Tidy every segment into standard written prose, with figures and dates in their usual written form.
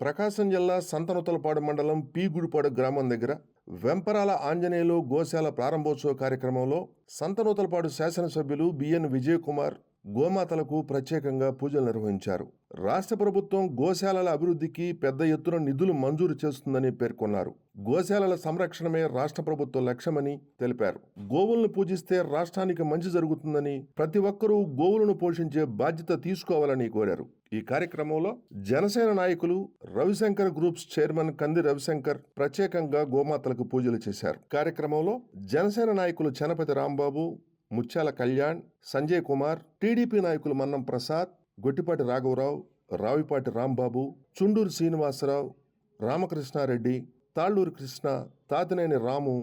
ప్రకాశం జిల్లా సంతనూతలపాడు మండలం పి గుడిపాడు గ్రామం దగ్గర వెంపరాల ఆంజనేయులు గోశాల ప్రారంభోత్సవ కార్యక్రమంలో సంతనూతలపాడు శాసనసభ్యులు బిఎన్ విజయకుమార్ గోమాతలకు ప్రత్యేకంగా పూజలు నిర్వహించారు. రాష్ట్ర ప్రభుత్వం గోశాలల అభివృద్ధికి పెద్ద ఎత్తున నిధులు మంజూరు చేస్తుందని పేర్కొన్నారు. గోశాలల సంరక్షణమే రాష్ట్ర ప్రభుత్వ లక్ష్యమని తెలిపారు. గోవులను పూజిస్తే రాష్ట్రానికి మంచి జరుగుతుందని, ప్రతి ఒక్కరూ గోవులను పోషించే బాధ్యత తీసుకోవాలని కోరారు. ఈ కార్యక్రమంలో జనసేన నాయకులు రవిశంకర్ గ్రూప్స్ చైర్మన్ కంది రవిశంకర్ ప్రత్యేకంగా గోమాతలకు పూజలు చేశారు. కార్యక్రమంలో జనసేన నాయకులు చనపతి రాంబాబు, ముత్యాల కళ్యాణ్, సంజయ్ కుమార్, టీడీపీ నాయకులు మన్నం ప్రసాద్, గొట్టిపాటి రాఘవరావు, రావిపాటి రాంబాబు, చుండూరు శ్రీనివాసరావు, రామకృష్ణారెడ్డి, తాళ్లూరు కృష్ణ, తాతినేని రాము,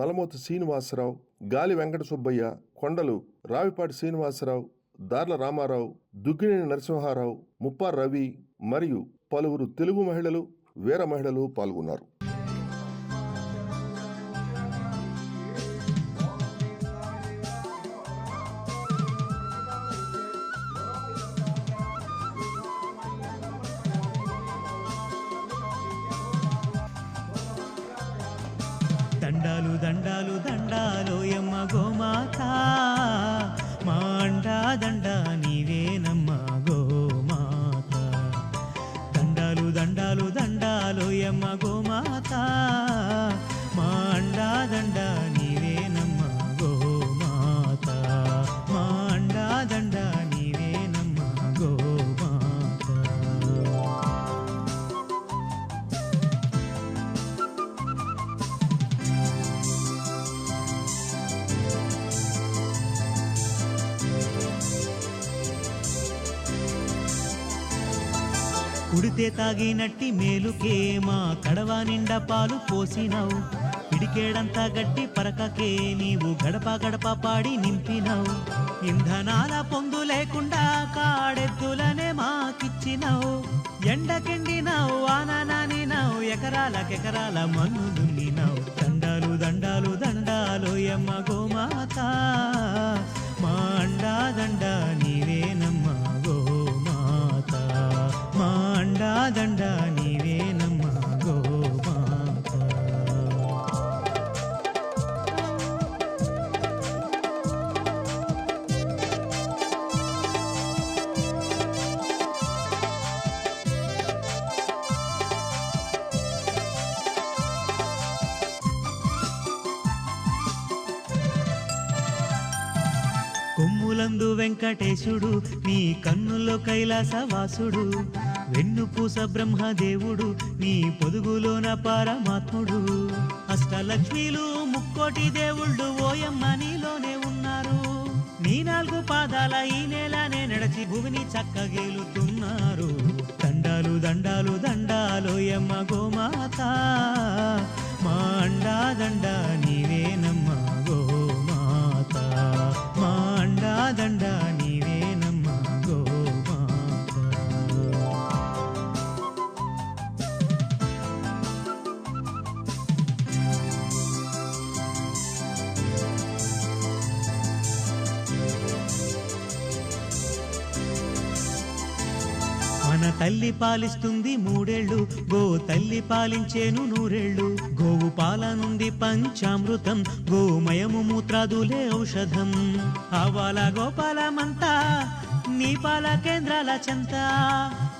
నలమోతు శ్రీనివాసరావు, గాలి వెంకట సుబ్బయ్య, కొండలు రావిపాటి శ్రీనివాసరావు, దార్ల రామారావు, దుగ్గినేని నరసింహారావు, ముప్పార్ రవి మరియు పలువురు తెలుగు మహిళలు, వీర మహిళలు పాల్గొన్నారు. దండాలు దండాలు దండాలు యమ్మ గోమాత, మా అండా దండ నీవేనమ్మ గోమాత. దండాలు దండాలు దండాలు యమ్మ గోమాత, మా అండా దండ నీవేనమ్మ గోమాత. మా అండా దండ నీవేనమ్మ గోమాత. కుడితే తాగినట్టి మేలుకే మా కడవ నిండా పాలు పోసినావు. పిడికేడంతా గట్టి పరకకే నీవు గడప గడప పాడి నింపినావు. ఇంధనాల పొందు లేకుండా కాడెద్దులనే మాకిచ్చినావు. ఎండకెండినావు, వాన నానినావు, ఎకరాలకెకరాల మన్ను దున్నినావు. దండాలు దండాలు దండాలు యమ్మ గోమాత, మా అండా దండ నీవేనమ్మ గోమాత. మా అండా దండ నీవేనమ్మ గోమాత. కొమ్ములందు వెంకటేశుడు, నీ కన్నుల్లో కైలాసవాసుడు. వెన్నుపూస బ్రహ్మదేవుడు, నీ పొదుగులోన పరమాత్ముడు. అష్టలక్ష్మీలు ముక్కోటి దేవుళ్ళు ఓయమ్మ నీలోనే ఉన్నారు. నీ 4 పాదాల ఈ నేలనే నడచి భూమిని చక్కగేలుతున్నారు. దండాలు దండాలు దండాలు యమ్మ గోమాత, మా అండా దండ నీవేనమ్మ గోమాత. మా అండా దండ నీవేనమ్మ గోమాత. మన తల్లి పాలిస్తుంది 3 ఏళ్ళు, గో తల్లి పాలించేను 100 ఏళ్ళు. గోవు పాల నుండి పంచామృతం, గోమయము మూత్రాదులే ఔషధం. ఆవాల గోపాలమంతా నీ పాల కేంద్రాల చెంత.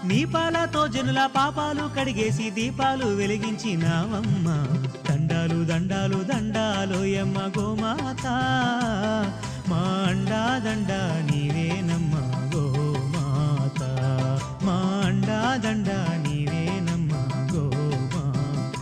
నీ పాలతో జనుల పాపాలు కడిగేసి దీపాలు వెలిగించినావమ్మ. దండాలు దండాలు దండాలు యమ్మ గోమాత, మా అండా దండ నీవేనమ్మ గోమాత. మా అండా దండ నీవేనమ్మ గోమాత.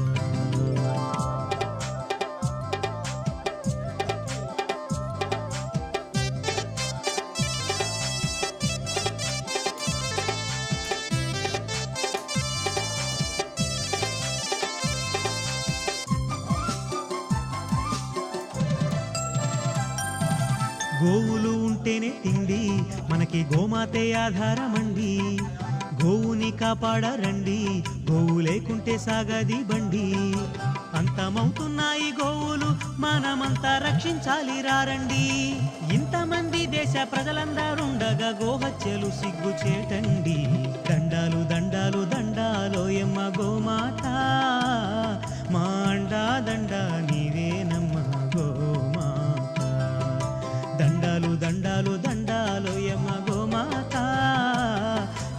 గోవులు ఉంటేనే తిండి, మనకి గోమాతే ఆధారమండి. గోవుని కాపాడరండి, గోవు లేకుంటే సాగది బండి. అంతమవుతున్నాయి గోవులు, మనమంతా రక్షించాలి రారండి. ఇంతమంది దేశ ప్రజలందరుండగా గోహత్యలు సిగ్గుచేటండి. దండాలు దండాలు దండాలో యమ్మ గోమాత మా అండా దండ నీవేనమ్మ గోమాత దండాలు దండాలు దండాలు యమ్మ గోమాత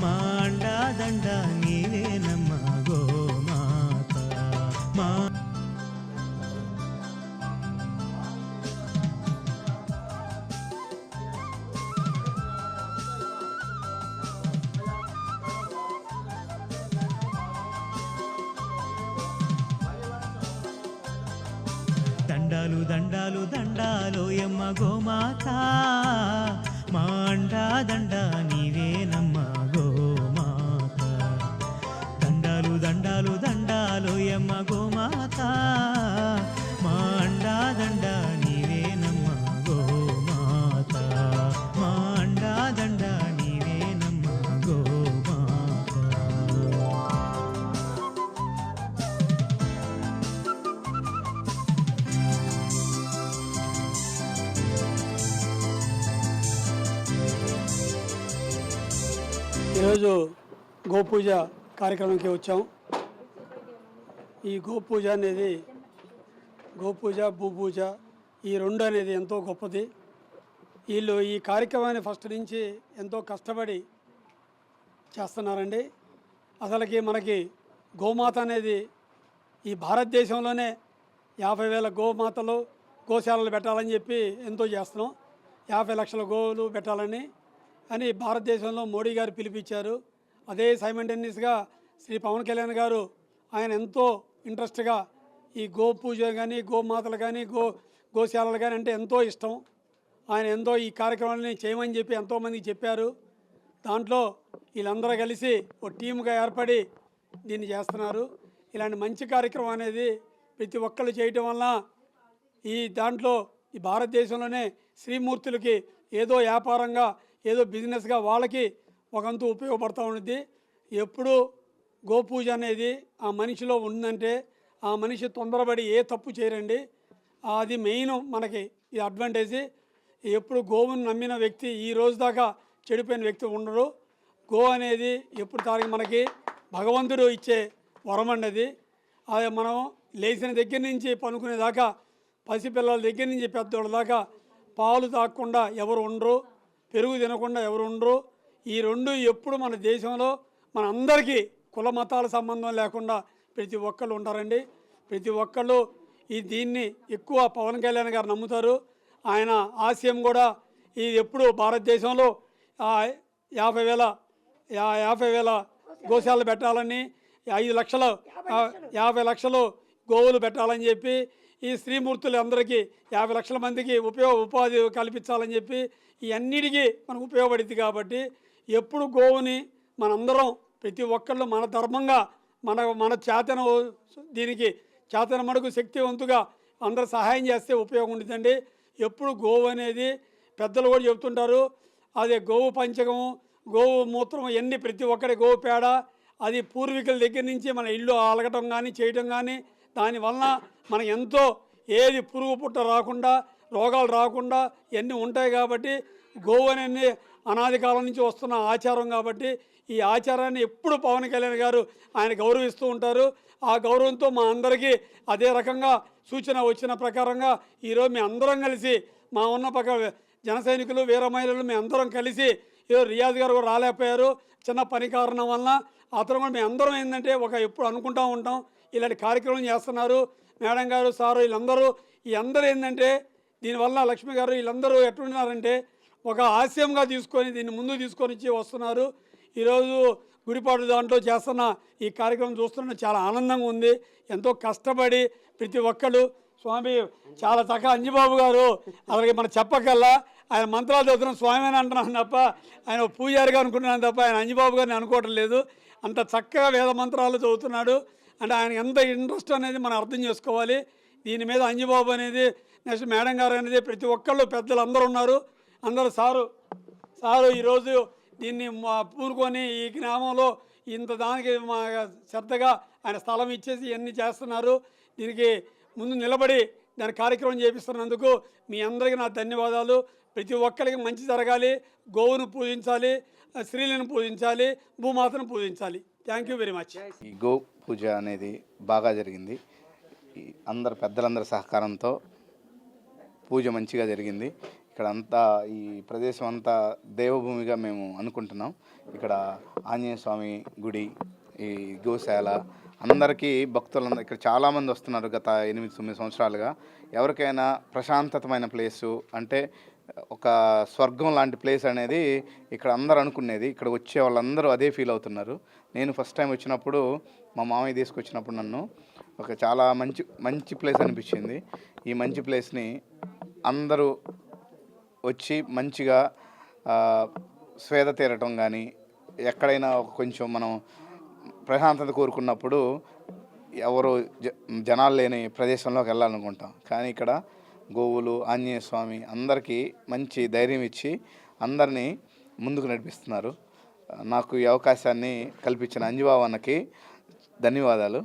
మా అండా దండ నీవేనమ్మ గోమాత మా దండాలు దండాలు దండాలు యమ్మ గోమాత మా అండా దండ నీవేనమ్మ గోమాత దండాలు దండాలు దండాలు యమ్మ గోమాత మా అండా దండ నీవేనమ్మ గోమాత మా అండా దండ నీవేనమ్మ గోమాత. ఈరోజు గోపూజ కార్యక్రమానికి వచ్చాం. ఈ గోపూజ అనేది గోపూజ భూపూజ ఈ రెండు అనేది ఎంతో గొప్పది. వీళ్ళు ఈ కార్యక్రమాన్ని ఫస్ట్ నుంచి ఎంతో కష్టపడి చేస్తున్నారండి. అసలుకి మనకి గోమాత అనేది ఈ భారతదేశంలోనే 50,000 గోమాతలు గోశాలలు పెట్టాలని చెప్పి ఎంతో చేస్తున్నాం. 50 లక్షల గోవులు పెట్టాలని అని భారతదేశంలో మోడీ గారు పిలిపించారు. అదే సైమల్టేనియస్గా శ్రీ పవన్ కళ్యాణ్ గారు ఆయన ఎంతో ఇంట్రెస్ట్గా ఈ గో పూజ కానీ గోమాతలు కానీ గోశాలలు కానీ అంటే ఎంతో ఇష్టం. ఆయన ఎంతో ఈ కార్యక్రమాన్ని చేయమని చెప్పి ఎంతోమందికి చెప్పారు. దాంట్లో వీళ్ళందరూ కలిసి ఒక టీముగా ఏర్పడి దీన్ని చేస్తున్నారు. ఇలాంటి మంచి కార్యక్రమం అనేది ప్రతి ఒక్కళ్ళు చేయటం వల్ల ఈ దాంట్లో ఈ భారతదేశంలోనే శ్రీమూర్తులకి ఏదో వ్యాపారంగా ఏదో బిజినెస్గా వాళ్ళకి ఒకంతు ఉపయోగపడుతూ ఉంటుంది. ఎప్పుడు గోపూజ అనేది ఆ మనిషిలో ఉందంటే ఆ మనిషి తొందరపడి ఏ తప్పు చేయరండి. అది మెయిన్ మనకి ఈ అడ్వాంటేజ్. ఎప్పుడు గోవును నమ్మిన వ్యక్తి ఈ రోజు దాకా చెడిపోయిన వ్యక్తి ఉండరు. గో అనేది ఎప్పుడు తారీఖు మనకి భగవంతుడు ఇచ్చే వరం అండి. అది మనం లేచిన దగ్గర నుంచి పనుకునేదాకా పసిపిల్లల దగ్గర నుంచి పెద్దోళ్ళ దాకా పాలు తాగకుండా ఎవరు ఉండరు, పెరుగు తినకుండా ఎవరు ఉండరు. ఈ రెండు ఎప్పుడు మన దేశంలో మన అందరికీ కుల మతాల సంబంధం లేకుండా ప్రతి ఒక్కళ్ళు ఉంటారండి. ప్రతి ఒక్కళ్ళు దీన్ని ఎక్కువ పవన్ కళ్యాణ్ గారు నమ్ముతారు. ఆయన ఆశయం కూడా ఇది ఎప్పుడు భారతదేశంలో 50,000 గోశాలలు పెట్టాలని 50 లక్షలు గోవులు పెట్టాలని చెప్పి ఈ స్త్రీమూర్తులు అందరికీ 50 లక్షల మందికి ఉపాధి కల్పించాలని చెప్పి ఈ అన్నిటికీ మనకు ఉపయోగపడుతుంది. కాబట్టి ఎప్పుడు గోవుని మనందరం ప్రతి ఒక్కళ్ళు మన ధర్మంగా మన చేతన దీనికి చేతన మడుగు శక్తివంతుగా అందరూ సహాయం చేస్తే ఉపయోగం ఉంటుందండి. ఎప్పుడు గోవు అనేది పెద్దలు కూడా చెబుతుంటారు. అదే గోవు పంచకము గోవు మూత్రం ఎన్ని ప్రతి ఒక్కరి గోవు పేడ అది పూర్వీకుల దగ్గర నుంచి మన ఇల్లు అలగటం కానీ చేయటం కానీ దానివలన మనకు ఎంతో ఏది పురుగు పుట్ట రాకుండా రోగాలు రాకుండా ఇవన్నీ ఉంటాయి. కాబట్టి గోవు అనేది అనాది కాలం నుంచి వస్తున్న ఆచారం. కాబట్టి ఈ ఆచారాన్ని ఎప్పుడు పవన్ కళ్యాణ్ గారు ఆయన గౌరవిస్తూ ఉంటారు. ఆ గౌరవంతో మా అందరికీ అదే రకంగా సూచన వచ్చిన ప్రకారంగా ఈరోజు మేము అందరం కలిసి మా ఉన్న పక్క జన సైనికులు వీర మహిళలు మేము అందరం కలిసి ఈరోజు రియాజ్ గారు కూడా రాలేకపోయారు చిన్న పని కారణం వలన. అతను కూడా మేము అందరం ఏంటంటే ఎప్పుడు అనుకుంటూ ఉంటాం ఇలాంటి కార్యక్రమం చేస్తున్నారు. మేడం గారు సారు వీళ్ళందరూ ఏంటంటే దీనివల్ల లక్ష్మి గారు వీళ్ళందరూ ఎట్లున్నారంటే ఒక ఆశయంగా తీసుకొని దీన్ని ముందు తీసుకొని వచ్చి వస్తున్నారు. ఈరోజు గుడిపాటు దాంట్లో చేస్తున్న ఈ కార్యక్రమం చూస్తున్న చాలా ఆనందంగా ఉంది. ఎంతో కష్టపడి ప్రతి ఒక్కళ్ళు స్వామి చాలా చక్కగా అంజిబాబు గారు అలాగే మనం చెప్పకల్లా ఆయన మంత్రాలు చదువుతున్న స్వామి అని అంటున్నాను తప్ప ఆయన పూజారిగా అనుకుంటున్నాను తప్ప ఆయన అంజిబాబు గారిని అనుకోవటం లేదు. అంత చక్కగా వేద మంత్రాలు చదువుతున్నాడు. అంటే ఆయన ఎంత ఇంట్రెస్ట్ అనేది మనం అర్థం చేసుకోవాలి. దీని మీద అంజిబాబు అనేది నెక్స్ట్ మేడం గారు అనేది ప్రతి ఒక్కళ్ళు పెద్దలు అందరూ ఉన్నారు. అందరూ సారు ఈరోజు దీన్ని పూనుకొని ఈ గ్రామంలో ఇంత దానికి మా శ్రద్ధగా ఆయన స్థలం ఇచ్చేసి ఇవన్నీ చేస్తున్నారు. దీనికి ముందు నిలబడి దాని కార్యక్రమం చేపిస్తున్నందుకు మీ అందరికీ నా ధన్యవాదాలు. ప్రతి ఒక్కరికి మంచి జరగాలి. గోవును పూజించాలి, స్త్రీలను పూజించాలి, భూమాతను పూజించాలి. Thank you very much. ఈ గో పూజ అనేది బాగా జరిగింది. ఈ పెద్దలందరి సహకారంతో పూజ మంచిగా జరిగింది. ఇక్కడ అంతా ఈ ప్రదేశం అంతా దేవభూమిగా మేము అనుకుంటున్నాం. ఇక్కడ ఆంజనేయ స్వామి గుడి, ఈ గోశాల, అందరికీ భక్తులందరూ ఇక్కడ చాలామంది వస్తున్నారు. గత 8-9 సంవత్సరాలుగా ఎవరికైనా ప్రశాంతతమైన ప్లేసు అంటే ఒక స్వర్గం లాంటి ప్లేస్ అనేది ఇక్కడ అందరూ అనుకునేది. ఇక్కడ వచ్చే వాళ్ళందరూ అదే ఫీల్ అవుతున్నారు. నేను ఫస్ట్ టైం వచ్చినప్పుడు మా మామయ్య తీసుకొచ్చినప్పుడు నన్ను ఒక చాలా మంచి ప్లేస్ అనిపించింది. ఈ మంచి ప్లేస్ని అందరూ వచ్చి మంచిగా స్వేద తీరటం కానీ, ఎక్కడైనా కొంచెం మనం ప్రశాంతత కోరుకున్నప్పుడు ఎవరు జనాలు లేని ప్రదేశంలోకి వెళ్ళాలనుకుంటాం. కానీ ఇక్కడ గోవులు, ఆంజనేయ స్వామి అందరికీ మంచి ధైర్యం ఇచ్చి అందరినీ ముందుకు నడిపిస్తున్నారు. నాకు ఈ అవకాశాన్ని కల్పించిన అంజుబాబు అన్నకి ధన్యవాదాలు.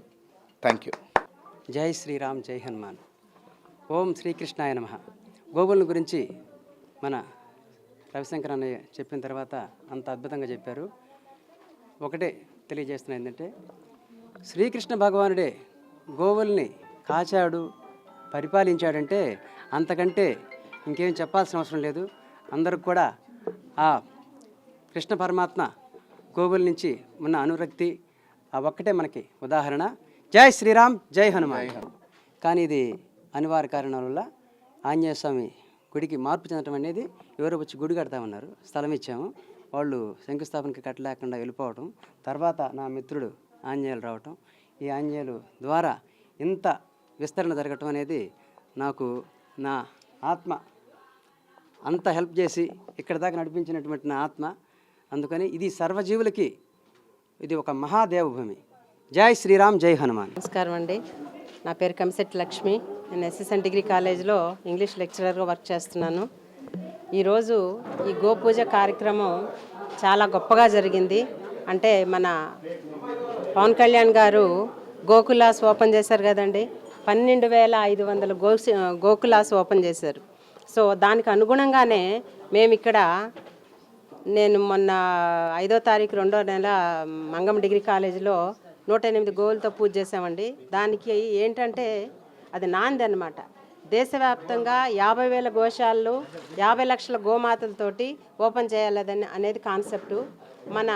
Thank you. జై శ్రీరామ్, జై హనుమాన్. ఓం శ్రీకృష్ణాయ నమః. గోవుల గురించి మన రవిశంకర్ అన్నయ్య చెప్పిన తర్వాత అంత అద్భుతంగా చెప్పారు. ఒకటే తెలియజేస్తున్నా ఏంటంటే, శ్రీకృష్ణ భగవానుడే గోవుల్ని కాచాడు, పరిపాలించాడంటే అంతకంటే ఇంకేం చెప్పాల్సిన అవసరం లేదు. అందరికి కూడా ఆ కృష్ణ పరమాత్మ గోవుల నుంచి ఉన్న అనురక్తి ఆ ఒక్కటే మనకి ఉదాహరణ. జై శ్రీరామ్, జై హనుమాన్. కానీ ఇది అనివార్య కారణాల వల్ల ఆంజనేయ స్వామి గుడికి మార్పు చెందడం అనేది, ఎవరో వచ్చి గుడి కడతామన్నారు, స్థలం ఇచ్చాము, వాళ్ళు శంకుస్థాపనకి కట్టలేకుండా వెళ్ళిపోవటం, తర్వాత నా మిత్రుడు ఆంజనేయులు రావటం, ఈ ఆంజనేయులు ద్వారా ఇంత విస్తరణ జరగటం అనేది నాకు నా ఆత్మ అంత హెల్ప్ చేసి ఇక్కడ దాకా నడిపించినటువంటి నా ఆత్మ. అందుకని ఇది సర్వజీవులకి ఇది ఒక మహాదేవభూమి. జై శ్రీరామ్, జై హనుమాన్. నమస్కారం అండి. నా పేరు కమిశెట్టి లక్ష్మి. నేను ఎస్ఎస్ఎన్ డిగ్రీ కాలేజ్లో ఇంగ్లీష్ లెక్చరర్గా వర్క్ చేస్తున్నాను. ఈరోజు ఈ గోపూజ కార్యక్రమం చాలా గొప్పగా జరిగింది. అంటే మన పవన్ కళ్యాణ్ గారు గోకులాస్ ఓపెన్ చేశారు కదండి. 12,500 గోకులాస్ ఓపెన్ చేశారు. సో దానికి అనుగుణంగానే మేము ఇక్కడ, నేను మొన్న 5వ తారీఖు 2వ నెల మంగమ్మ డిగ్రీ కాలేజీలో 108 గోవులతో పూజ చేసామండి. దానికి ఏంటంటే అది నాంది అన్నమాట. దేశవ్యాప్తంగా 50,000 గోశాలలు 50 లక్షల గోమాతలతోటి ఓపెన్ చేయాలని అనేది కాన్సెప్టు. మన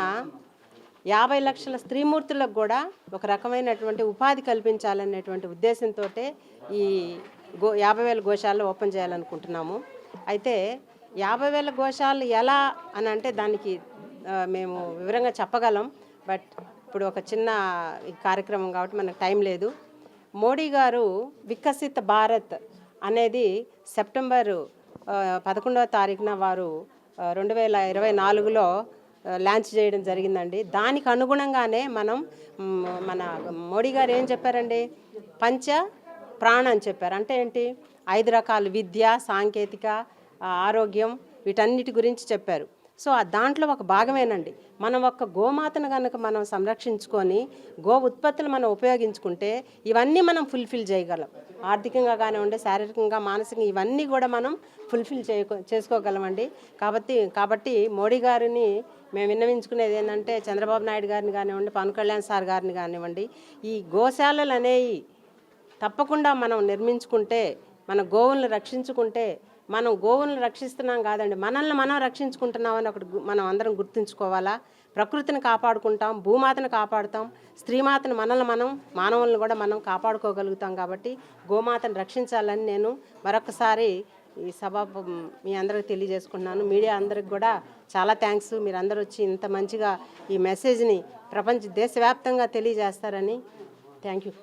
50 లక్షల స్త్రీమూర్తులకు కూడా ఒక రకమైనటువంటి ఉపాధి కల్పించాలనేటువంటి ఉద్దేశంతో ఈ 50,000 గోశాలను ఓపెన్ చేయాలనుకుంటున్నాము. అయితే 50,000 గోశాలలు ఎలా అని అంటే దానికి మేము వివరంగా చెప్పగలం. బట్ ఇప్పుడు ఒక చిన్న కార్యక్రమం కాబట్టి మనకు టైం లేదు. మోడీ గారు వికసిత భారత్ అనేది సెప్టెంబర్ 11వ తారీఖున వారు 2024లో లాంచ్ చేయడం జరిగిందండి. దానికి అనుగుణంగానే మన మోడీ గారు ఏం చెప్పారండి, పంచ ప్రాణ అని చెప్పారు. అంటే ఏంటి, 5 రకాలు: విద్య, సాంకేతిక, ఆరోగ్యం, వీటన్నిటి గురించి చెప్పారు. సో దాంట్లో ఒక భాగమేనండి. మనం ఒక్క గోమాతను కనుక మనం సంరక్షించుకొని గో ఉత్పత్తులు మనం ఉపయోగించుకుంటే ఇవన్నీ మనం ఫుల్ఫిల్ చేయగలం. ఆర్థికంగా కానివ్వండి, శారీరకంగా, మానసికంగా ఇవన్నీ కూడా మనం ఫుల్ఫిల్ చేసుకోగలమండి. కాబట్టి మోడీ గారిని మేము విన్నవించుకునేది ఏంటంటే, చంద్రబాబు నాయుడు గారిని కానివ్వండి, పవన్ కళ్యాణ్ సార్ గారిని కానివ్వండి, ఈ గోశాలలు అనేవి తప్పకుండా మనం నిర్మించుకుంటే, మన గోవులను రక్షించుకుంటే, మనం గోవులను రక్షిస్తున్నాం కాదండి, మనల్ని మనం రక్షించుకుంటున్నామని ఒకటి మనం అందరం గుర్తుంచుకోవాలా. ప్రకృతిని కాపాడుకుంటాం, భూమాతను కాపాడుతాం, స్త్రీమాతను మానవులను కూడా మనం కాపాడుకోగలుగుతాం. కాబట్టి గోమాతను రక్షించాలని నేను మరొకసారి ఈ సభ మీ అందరికి తెలియజేసుకుంటున్నాను. మీడియా అందరికి కూడా చాలా థ్యాంక్స్. మీరు అందరూ వచ్చి ఇంత మంచిగా ఈ మెసేజ్ని దేశవ్యాప్తంగా తెలియజేస్తారని. Thank you.